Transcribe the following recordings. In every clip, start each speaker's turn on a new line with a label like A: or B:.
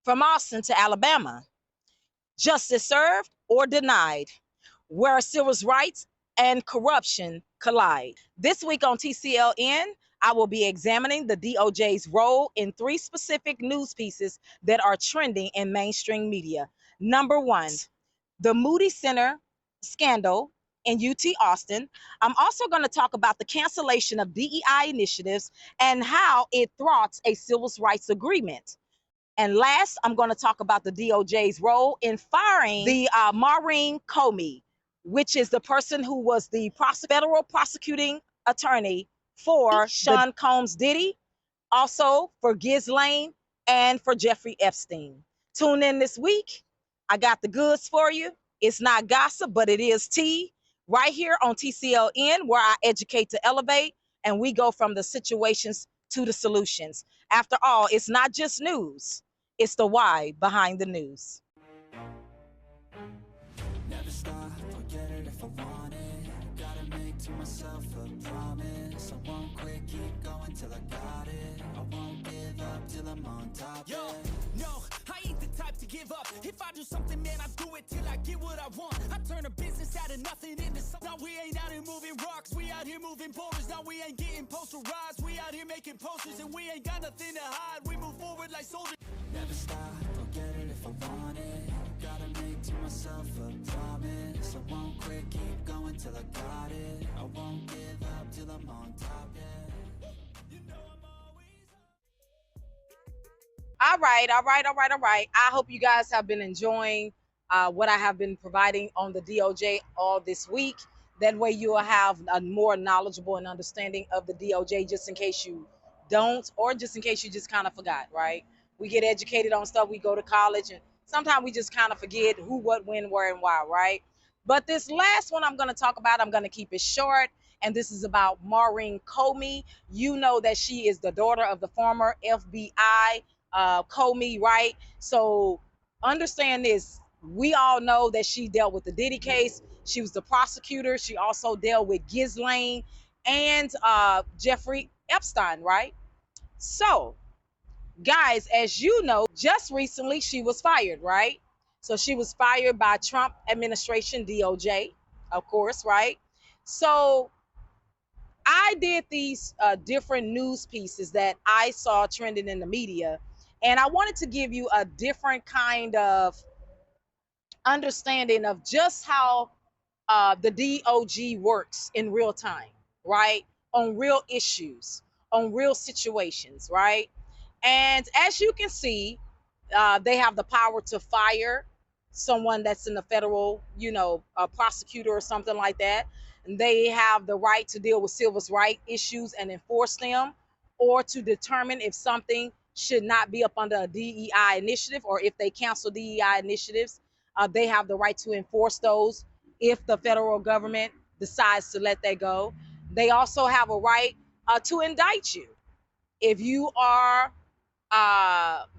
A: From Austin to Alabama, justice served or denied, where civil rights and corruption collide. This week on TCLN, I will be examining the DOJ's role in 3 specific news pieces that are trending in mainstream media. Number 1, the Moody Center scandal in UT Austin. I'm also going to talk about the cancellation of DEI initiatives and how it thwarts a civil rights agreement. And last, I'm going to talk about the DOJ's role in firing the Maurene Comey, which is the person who was the federal prosecuting attorney for Sean Combs Diddy, also for Gislane, and for Jeffrey Epstein. Tune in this week. I got the goods for you. It's not gossip, but it is tea, right here on TCLN, where I educate to elevate, and we go from the situations to the solutions. After all, it's not just news. It's the why behind the news.
B: Never stop, forget it if I want it. Gotta make to myself a promise. I won't quit, keep going till I got it. I won't give up till I'm on top.
C: Yo, no, I ain't the type to give up. If I do something, man, I do it till I get what I want. I turn a business out of nothing into something. Now we ain't out here moving rocks, we out here moving boulders. Now we ain't getting posterized, we out here making posters, and we ain't got nothing to hide. We move forward like soldiers.
B: Never stop, forget it if I want it. Gotta make to myself a promise. I won't quit, keep going till I got it. I won't give up till I'm on top, yeah. You know I'm always
A: All right. I hope you guys have been enjoying what I have been providing on the DOJ all this week. That way you will have a more knowledgeable and understanding of the DOJ, just in case you don't, or just in case you just kind of forgot, right? We get educated on stuff, we go to college, and sometimes we just kind of forget who, what, when, where, and why, right? But this last one I'm going to talk about, I'm going to keep it short, and this is about Maurene Comey. You know that she is the daughter of the former FBI Comey, right? So understand this. We all know that she dealt with the Diddy case. She was the prosecutor. She also dealt with Gislane and Jeffrey Epstein, right? So, guys, as you know, just recently she was fired, right? So she was fired by Trump Administration DOJ, of course, right? So I did these different news pieces that I saw trending in the media, and I wanted to give you a different kind of understanding of just how the DOJ works in real time, right? On real issues, on real situations, right? And as you can see, they have the power to fire someone that's in the federal, a prosecutor or something like that. And they have the right to deal with civil rights issues and enforce them, or to determine if something should not be up under a DEI initiative, or if they cancel DEI initiatives, they have the right to enforce those if the federal government decides to let that go. They also have a right to indict you if you are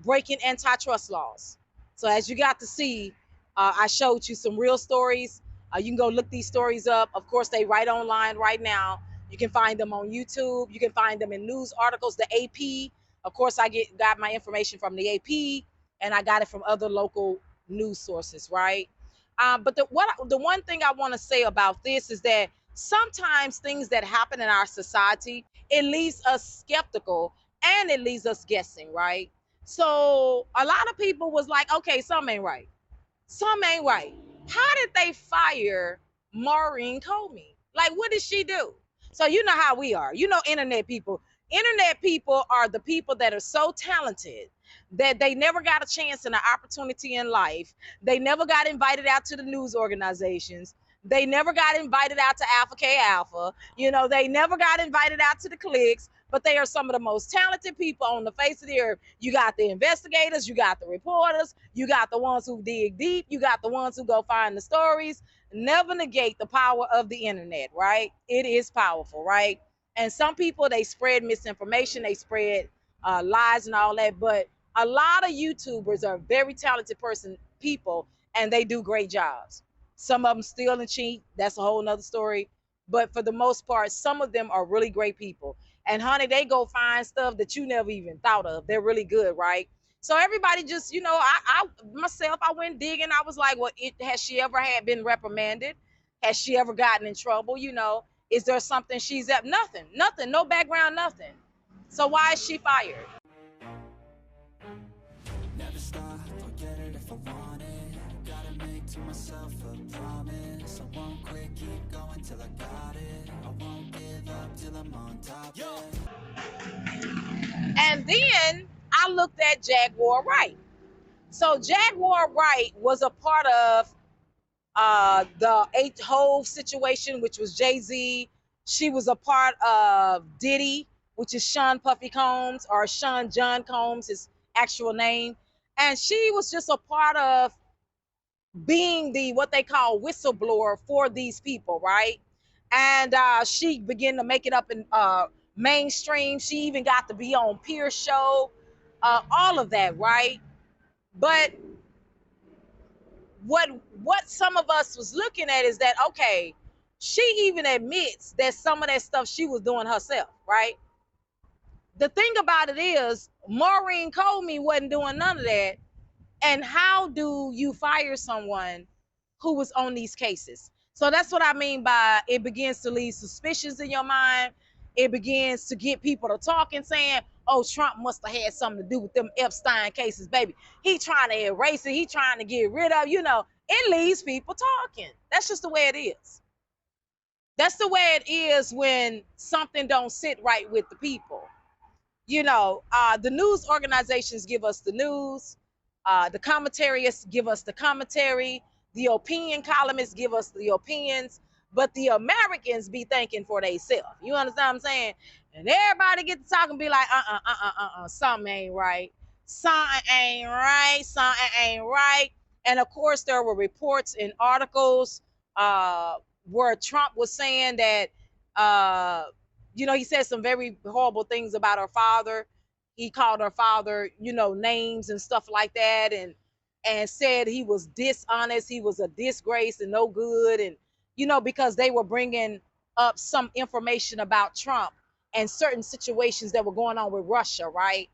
A: breaking antitrust laws. So as you got to see, I showed you some real stories. You can go look these stories up. Of course, they write online right now. You can find them on YouTube. You can find them in news articles, the AP. Of course, I got my information from the AP, and I got it from other local news sources, right? But the one thing I want to say about this is that sometimes things that happen in our society, it leaves us skeptical and it leaves us guessing, right? So a lot of people was like, okay, something ain't right. Something ain't right. How did they fire Maurene Comey? Like, what did she do? So you know how we are. You know, internet people. Internet people are the people that are so talented that they never got a chance and an opportunity in life. They never got invited out to the news organizations. They never got invited out to Alpha K Alpha. They never got invited out to the cliques, but they are some of the most talented people on the face of the earth. You got the investigators, you got the reporters, you got the ones who dig deep, you got the ones who go find the stories. Never negate the power of the internet, right? It is powerful, right? And some people, they spread misinformation, they spread lies and all that, but a lot of YouTubers are very talented people, and they do great jobs. Some of them steal and cheat. That's a whole nother story. But for the most part, some of them are really great people. And honey, they go find stuff that you never even thought of. They're really good, right? So everybody just, you know, I myself, I went digging. I was like, well, has she ever had been reprimanded? Has she ever gotten in trouble? You know, is there something she's at? Nothing, no background, nothing. So why is she fired?
B: Never stop, I'll get it if I want it. Gotta make to myself a promise. I won't quit, keep going till I got it. I won't give up till I'm on top.
A: And then I looked at Jaguar Wright. So Jaguar Wright was a part of the whole situation, which was Jay-Z. She was a part of Diddy, which is Sean Puffy Combs, or Sean John Combs, his actual name. And she was just a part of being the what they call whistleblower for these people, right? And she began to make it up in mainstream. She even got to be on Pierce show, all of that, right? But what some of us was looking at is that, okay, she even admits that some of that stuff she was doing herself, right? The thing about it is, Maurene Comey wasn't doing none of that. And how do you fire someone who was on these cases? So that's what I mean by it begins to leave suspicions in your mind. It begins to get people to talking, saying, oh, Trump must have had something to do with them Epstein cases, baby. He trying to erase it. He trying to get rid of, you know, it leaves people talking. That's just the way it is. That's the way it is when something don't sit right with the people. You know, the news organizations give us the news. The commentarists give us the commentary. The opinion columnists give us the opinions. But the Americans be thinking for themselves. You understand what I'm saying? And everybody get to talk and be like, something ain't right. Something ain't right. Something ain't right. And of course, there were reports and articles where Trump was saying that, you know, he said some very horrible things about her father. He called her father, you know, names and stuff like that, and said he was dishonest, he was a disgrace and no good, and you know, because they were bringing up some information about Trump and certain situations that were going on with Russia, right?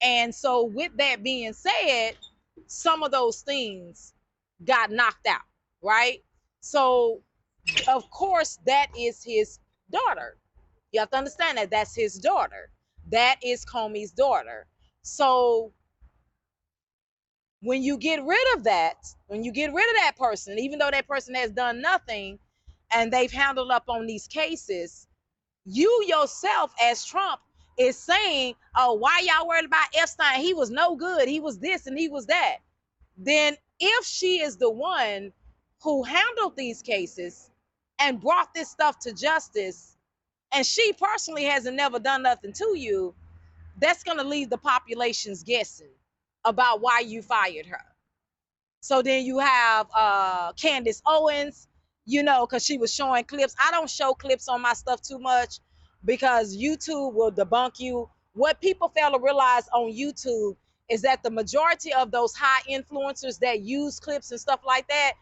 A: And so with that being said, some of those things got knocked out, right? So of course that is his daughter. You have to understand that that's his daughter. That is Comey's daughter. So when you get rid of that, when you get rid of that person, even though that person has done nothing and they've handled up on these cases, you yourself as Trump is saying, oh, why y'all worried about Epstein? He was no good. He was this and he was that. Then if she is the one who handled these cases and brought this stuff to justice, and she personally hasn't never done nothing to you, that's going to leave the populations guessing about why you fired her. So then you have Candace Owens, you know, because she was showing clips. I don't show clips on my stuff too much because YouTube will debunk you. What people fail to realize on YouTube is that the majority of those high influencers that use clips and stuff like that,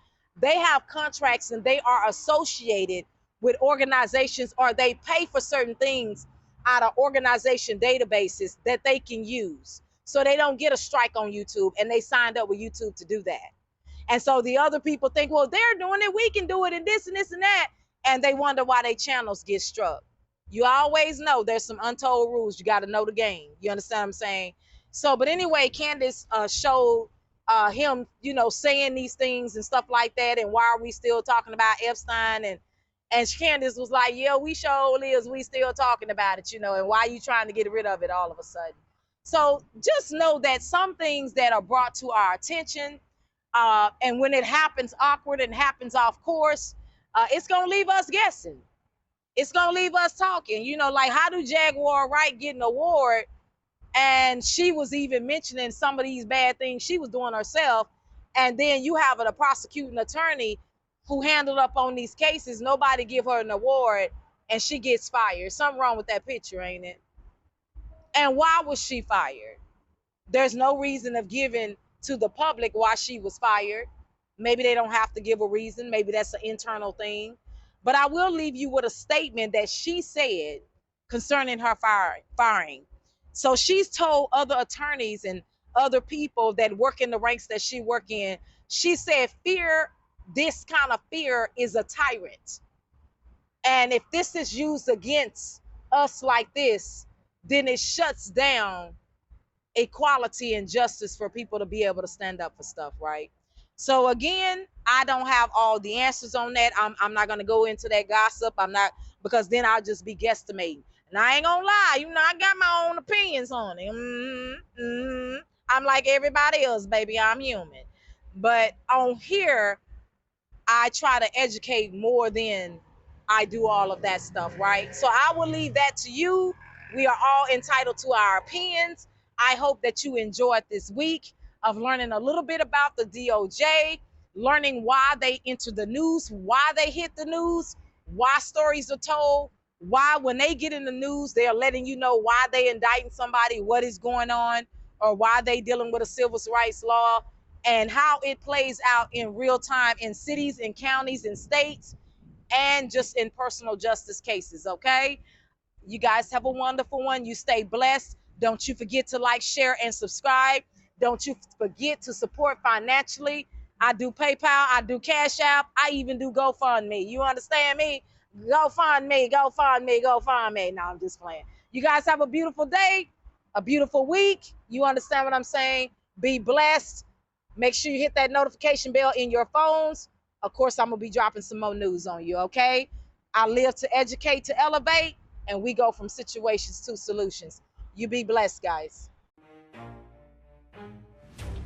A: they have contracts and they are associated with organizations, or they pay for certain things out of organization databases that they can use. So they don't get a strike on YouTube, and they signed up with YouTube to do that. And so the other people think, well, they're doing it, we can do it, and this and this and that. And they wonder why their channels get struck. You always know there's some untold rules. You got to know the game. You understand what I'm saying? So, but anyway, Candace showed him, you know, saying these things and stuff like that. And why are we still talking about Epstein? And Candace was like, yeah, we sure is. We still talking about it, you know, and why are you trying to get rid of it all of a sudden? So just know that some things that are brought to our attention, and when it happens awkward and happens off course, it's going to leave us guessing. It's going to leave us talking. You know, like, how do Jaguar Wright get an award? And she was even mentioning some of these bad things she was doing herself. And then you have a prosecuting attorney who handled up on these cases. Nobody give her an award, and she gets fired. Something wrong with that picture, ain't it? And why was she fired? There's no reason of giving to the public why she was fired. Maybe they don't have to give a reason. Maybe that's an internal thing. But I will leave you with a statement that she said concerning her firing. So she's told other attorneys and other people that work in the ranks that she work in. She said fear, this kind of fear is a tyrant. And if this is used against us like this, then it shuts down equality and justice for people to be able to stand up for stuff, right? So again, I don't have all the answers on that. I'm not going to go into that gossip. I'm not, because then I'll just be guesstimating. And I ain't going to lie, I got my own opinions on it. I'm like everybody else, baby. I'm human. But on here, I try to educate more than I do all of that stuff, right? So I will leave that to you. We are all entitled to our opinions. I hope that you enjoyed this week of learning a little bit about the DOJ, learning why they enter the news, why they hit the news, why stories are told, why when they get in the news, they're letting you know why they indicting somebody, what is going on, or why they dealing with a civil rights law, and how it plays out in real time in cities and counties and states, and just in personal justice cases, okay? You guys have a wonderful one. You stay blessed. Don't you forget to like, share, and subscribe. Don't you forget to support financially. I do PayPal, I do Cash App, I even do GoFundMe. You understand me? GoFundMe, GoFundMe, GoFundMe. No, I'm just playing. You guys have a beautiful day, a beautiful week. You understand what I'm saying? Be blessed. Make sure you hit that notification bell in your phones. Of course, I'm going to be dropping some more news on you, okay? I live to educate, to elevate, and we go from situations to solutions. You be blessed, guys.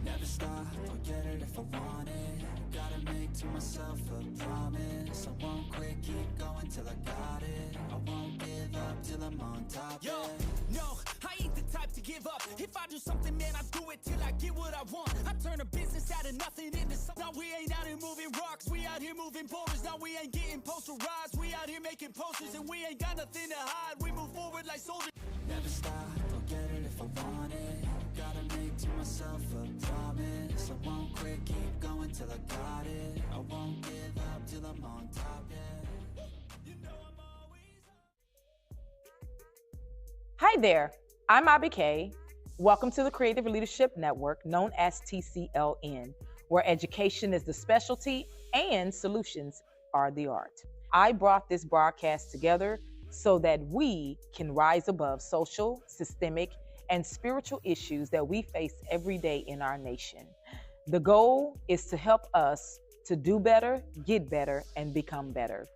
B: Never stop, I'll get it if I want it. Gotta make to myself a promise. I won't quit, keep going till I got it. I won't give up till I'm on top.
C: Yo, no, I ain't the type to give up. If I do something, man, I do it till I get what I want. I turn a business out of nothing into something. Now we ain't out here moving rocks, we out here moving boulders. Now we ain't getting posterized, we out here making posters, and we ain't got nothing to hide. We move forward like soldiers.
B: Never stop, I'll get it if I want it. Gotta make to myself a promise. I won't quit, keep going till I got it. I won't give up till I'm on top, yeah. You know I'm always
A: Hi there, I'm Abby K. Welcome to the Creative Leadership Network, known as TCLN, where education is the specialty and solutions are the art. I brought this broadcast together so that we can rise above social, systemic, and spiritual issues that we face every day in our nation. The goal is to help us to do better, get better, and become better.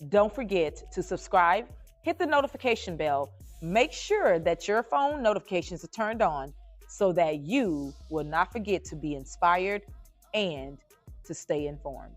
A: Don't forget to subscribe, hit the notification bell, make sure that your phone notifications are turned on so that you will not forget to be inspired and to stay informed.